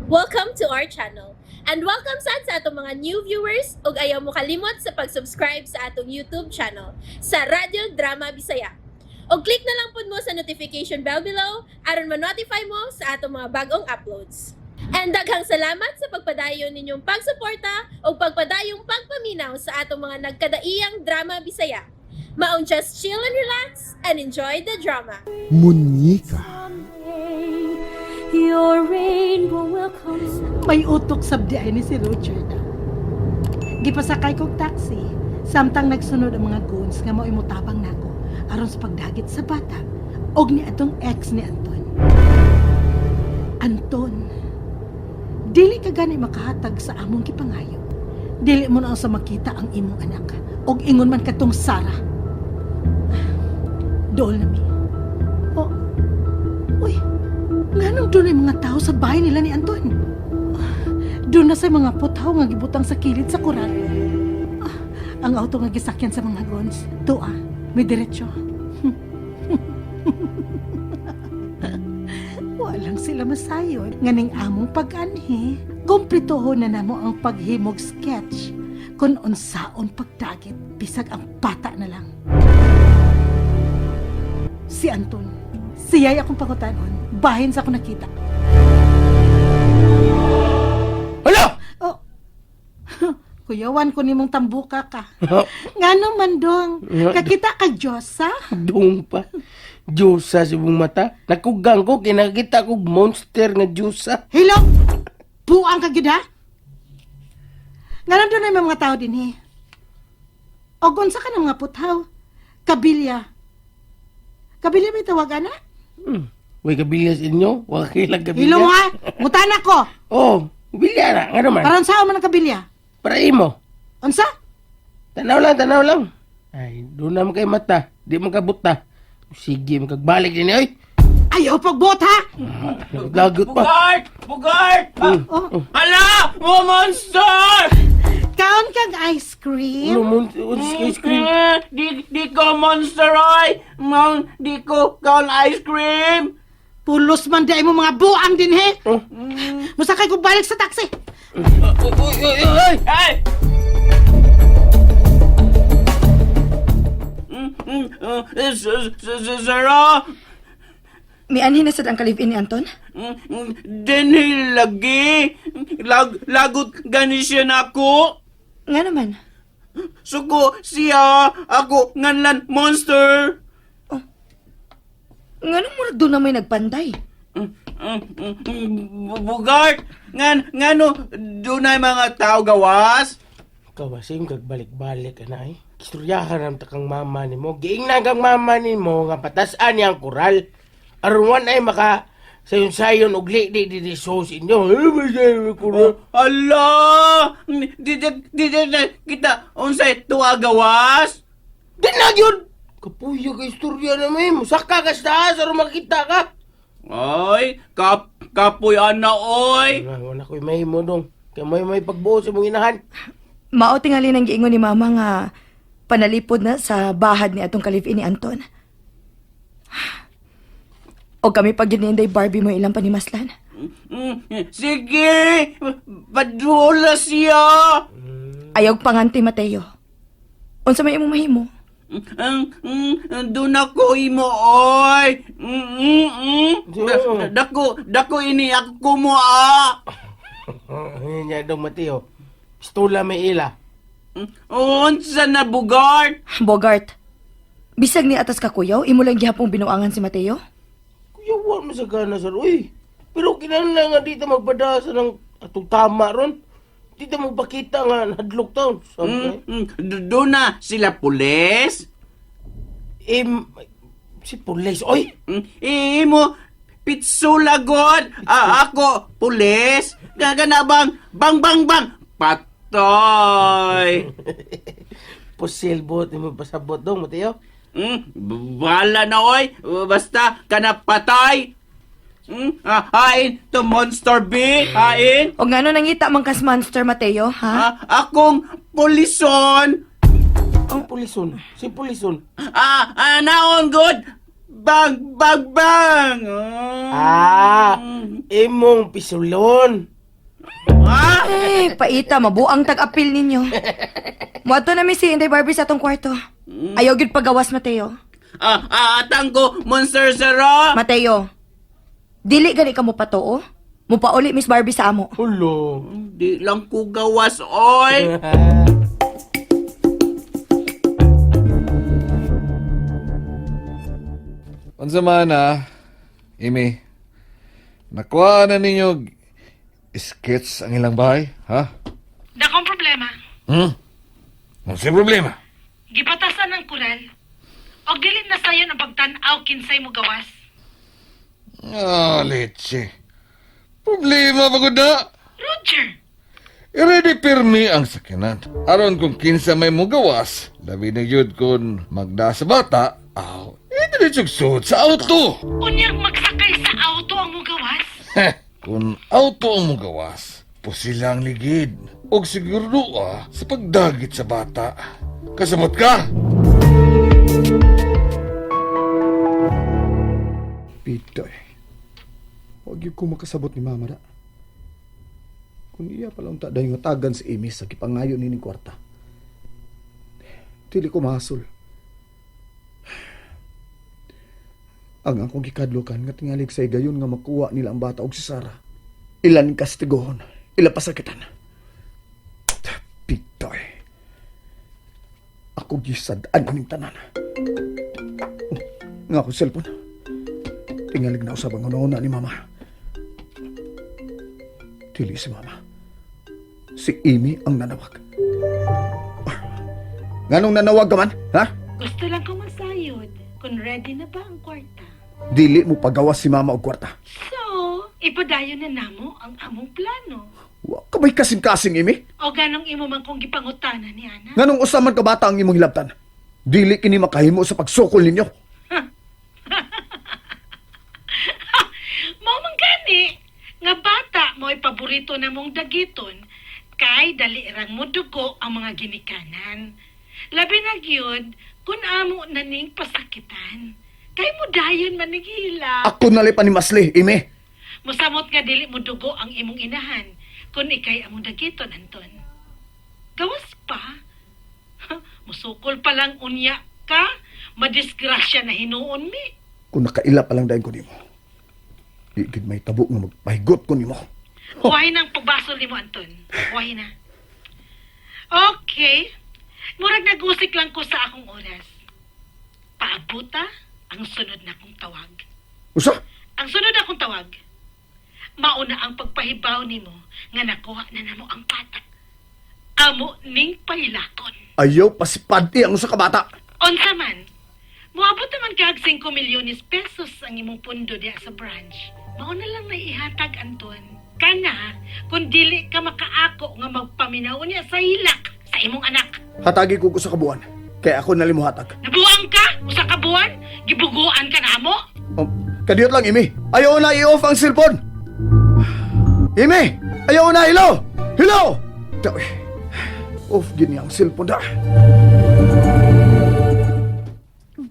Welcome to our channel. And welcome sa atong mga new viewers ug ayaw mo kalimot sa pag-subscribe sa atong YouTube channel sa Radio Drama Bisaya. O click na lang pud mo sa notification bell below aron ma-notify mo sa atong mga bagong uploads. And daghang salamat sa pagpadayon ninyong pagsuporta o pagpadayong pagpaminaw sa atong mga nagkadaiyang Drama Bisaya. Maong just chill and relax and enjoy the drama. Munyika. Your rainbow will come. May utok sabdi ay ni si Richard. Gipasakay kog taxi, samtang nagsunod ang mga goons nga mao imutabang nako aron sa pagdagit sa bata og ni atong ex ni Anton. Anton, dili ka gani makahatag sa among gipangayo. Dili mo na sa makita ang imong anak og ingon man katong Sarah. Dool na mi. Oh, uy, nganong doon ay mga tao sa bahay nila ni Anton? Doon na sa mga putaw nga gibutang sa kilid sa kural. Ang auto nga gisakyan sa mga gons. Doa, may diretsyo. Walang sila masayod. Nganing among pag-anhi, kumplitohon na namo ang paghimog sketch kung unsaon pagdagit bisag ang bata na lang. Si Anton, siya'y akong pangutanon. Bahin sa ako nakita. Hala! Oh, kuyawan ko nimong tambuka ka. Ngano man dong, kakita ka Diyosa? Doon pa. Diyosa sa ibong mata. Nakugang ko, kinakita ko monster nga Diyosa. Hello? Buang ka gid ha? Ngano doon ay mga tao din eh. O gunsa ka ng mga putaw? Kabilya. Kabilya may tawagan na? Way kabilyas inyo? Wala kailang kabilya? Hello mo ha? Mutan ako. Oh, bilya na. Nga naman. Parang saan man ang kabilya? Para imo. Unsa? Tanaw lang, tanaw lang. Ay, doon naman kay mata. Di magkabuta. Sige, magkagbalik din oy. Ayaw pagbot ha? Lagot pa. Bugart! Bugart! Oh, Hala! Mga monster! kaon kag ice cream? Ano mo, ice cream? Di ko monster ay! Di ko kaon ice cream! Pulos man di mo mga buang din he. Oh. Musakay ko balik sa taxi. Uy! Ay! Sarah! May anhin na sad ang kalivin ni Anton? Dinhi lagi! Lagot gani siya na ako! Nga naman. Suko siya! Ako nganlan monster! Nga nang murag doon na may nagpanday. Bugart! Ngano, doon ay mga tao gawas? Kawasim kagbalik-balik ka na eh. Istoryahan ang takang mama ni mo. Giingnan kang mama ni mo nga patasan niyang kural. Aruan ay maka sayon-sayon og di sos inyo. Hala! Di kita unsay tuwa gawas? Di na yun! Kapuyo ka istorya na may. Musaka ka sa taas aron makita ka. Ay, kapoy ana oy. Wala ko'y mahimo dong. Kaya may pagbuo sa mong inahan. Mao tingali nang giingon ni mama nga panalipod na sa bahad ni atong kalivin ni Anton. O kami pag gininday Barbie mo ilang panimaslan. Sige, padula siya. Ayaw panganti Mateo. Unsa may imong mahimo? Doon ako imo oy. Dako ini ako mo Yan niya dong Mateo. Pistola may ila. Unsa na Bugart? Bogart. Bisag ni atas ka kuyaw, imo lang gihapong binuangan si Mateo? Kuya, wala mo sa gana, sir. Uy, pero kinahanglan nga dito magpadasa ng atong tama ron. Dito magpakita nga hadlok taon. Doon na sila pulis? Si Pulis. Oy! Imo, pitsula god. Ako, pulis. Gagana bang, bang. Patay. Pusilbot, di mo pasabot dong, Mateo. Bala na oy. Basta kana patay. Hain to Monster B. Hain. O ngano nangita man kas monster Mateo, ha? Akong polison. Ang pulison. Si Pulison. Naon good. Bang. Imong pisulon. Ha? Paita, mabuang tag-apil ninyo. Muadto na mi si Inday Barbie sa atong kwarto. Ayaw gid pagawas, Mateo. Tangko, Monster Zero. Mateo, dili gani ka mo patoo? Mupauli Miss Barbie sa amo. Hulo. Di lang ko gawas, oy. Unsa man Imi, nakuha na ninyo skits ang ilang bahay, ha? Dakong problema. Unsa problema? Gibatasan ng kural. Og dili na sayon ang pagtan-aw kinsay mo gawas. Leche. Problema ba na? Roger, I-ready pirmi ang sakinan. Aron kung kinsa may mugawas, labi na yun kung magda sa bata, diretso suot sa auto. unyang magsakay sa auto ang mo gawas. Kung auto ang mugawas, posilang ligid. Og siguro sa pagdagit sa bata. Kasamot ka? Pitoy. Huwag yung ko makasabot ni Mama da. Kung iya pala unta dahil nga tagan si Amy sa kipangayo nining kwarta. Dili ko mahasol. Ang akong gikadlokan nga tingalig sa gayon nga makuha nila ang bata og si Sarah. Ilan kastigohon, ila pasakitan. Pitoy. Ako gisadaan ning tanan. Nga ako cellphone. Tingalig na usab ang una ni Mama. Dili si Mama. Si Amy ang nanawag. Nganong nanawag ka man, ha? Gusto lang ko masayod kung ready na ba ang kwarta. Dili mo pagawas si Mama og kwarta. So, ipadayon na namo ang among plano. Wa ka ba'y kasing-kasing, Amy? O ganong imo man kong gipangutana ni Ana. Nganong usaman ka bata ang imong hilabtan? Dili kini makahimo sa pagsukol ninyo. Mao man gani, nga bata mo ay paborito na mong dagiton, kay dali rang mo dugo ang mga ginikanan. Labi na gyud kun amo na ning pasakitan. Kay mo dayon man ning hila. Ako nalipan ni Masli, Amy. Mosamot nga dili mo dugo ang imong inahan kun ikay among dagiton, Anton. Gawas pa. Musukol pa lang unya ka, madisgrasya na hinuon mi. Kung nakaila pa lang dahil ko nimo. Di gid may tabo nga magpahigot ko nimo. Huwag nang pagbasol ni mo, Anton. Huwag na. Okay. Murag nagusik lang ko sa akong oras. Paabuta ang sunod na akong tawag. Usa? Ang sunod na akong tawag, mauna ang pagpahibaw nimo nga nakuha na namo ang bata. Amo ning pahilakon. Ayaw pasipadi ang usa ka bata. Unsa man, moabot naman kag 5 milyones pesos ang imong pundo diya sa branch. Mauna lang na ihatag, Anton. Kana, kung dili ka makaako nga magpaminaw niya sa hilak sa imong anak. Hatagi ko usa ka buwan. Kaya ako nalimuhatag. Nabuang ka? Usa ka buwan? Gibuguan ka na mo? Kadiyot lang, Amy. Ayaw na i-off ang cellphone. Amy! Ayaw na, hello! Hello! Off gini ang cellphone da.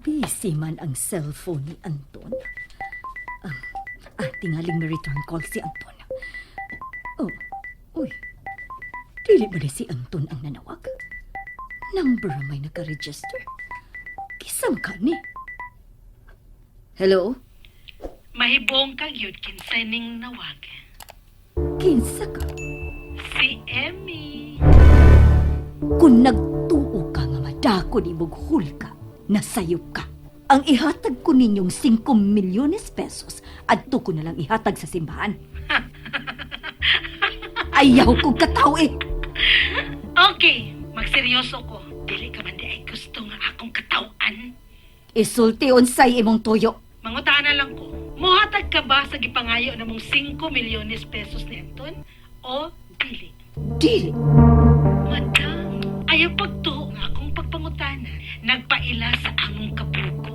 Busy man ang cellphone ni Anton. Tingaling may return call si Anton. Oh, uy. Dili ba na si Anton ang nanawag? Number may naka-register. Kisam ka ni. Hello? Mahibong ka gyud kinsay ning nawag. Kinsa ka? Si Emmy. Kung nagtuo ka nga madako ni Bughul ka, nasayop ka. Ang ihatag ko ninyong 5 milyones pesos adto ko na lang ihatag sa simbahan. Ayaw kong kataw eh. Okay, magseryoso ko. Dili ka man di ay gusto nga akong katawan. Isulti unsay imong tuyo. Mangutana lang ko. Mohatag ka ba sa gipangayo na mong 5 milyones pesos ni Anton? O dili? Dili. Madam, ayaw pagtuo nga akong pagpangutana. Nagpaila sa among kapuko.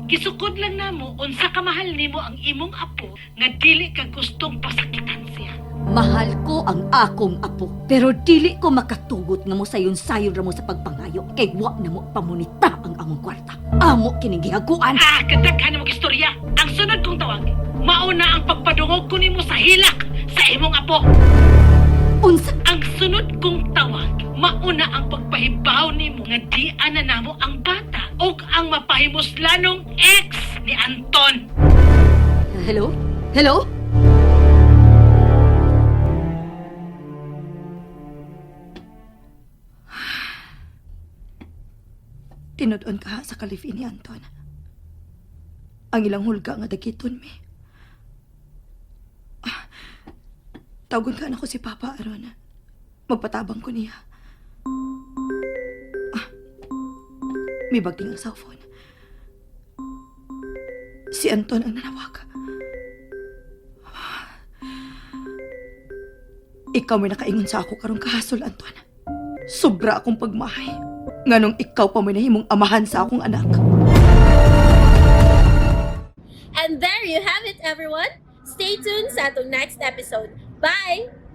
Gisukod lang namo unsa kamahal nimo ang imong apo nga dili ka gustong pasakitan siya. Mahal ko ang akong apo. Pero dili ko makatugot nga mo sayon-sayon ra mo sa pagpangayo. Kay wa na mo pamunita ang among kwarta. Amo kining gihaguan. Kadaghan mo istorya. Ang sunod kong tawag, mauna ang pagpadungog ko nimo sa hilak sa imong apo. Unsa? Ang sunod kong tawag, mauna ang pagpahibaw nimo nga di ana namo ang bata o ang mapahimuslanong ex ni Anton. Hello? Hello? Tinudon ka sa kalifin ni Anton. Ang ilang hulga nga dagiton mi. Tawgon ka na ko si Papa aron. Magpatabang ko niya. May bagting ang cellphone. Si Anton ang nanawag. Ikaw may nakaingon sa ako karong kahasol, Anton. Sobra akong pagmahay. Nganong ikaw pa may nahimong amahan sa akong anak. And there you have it, everyone. Stay tuned sa atong next episode. Bye!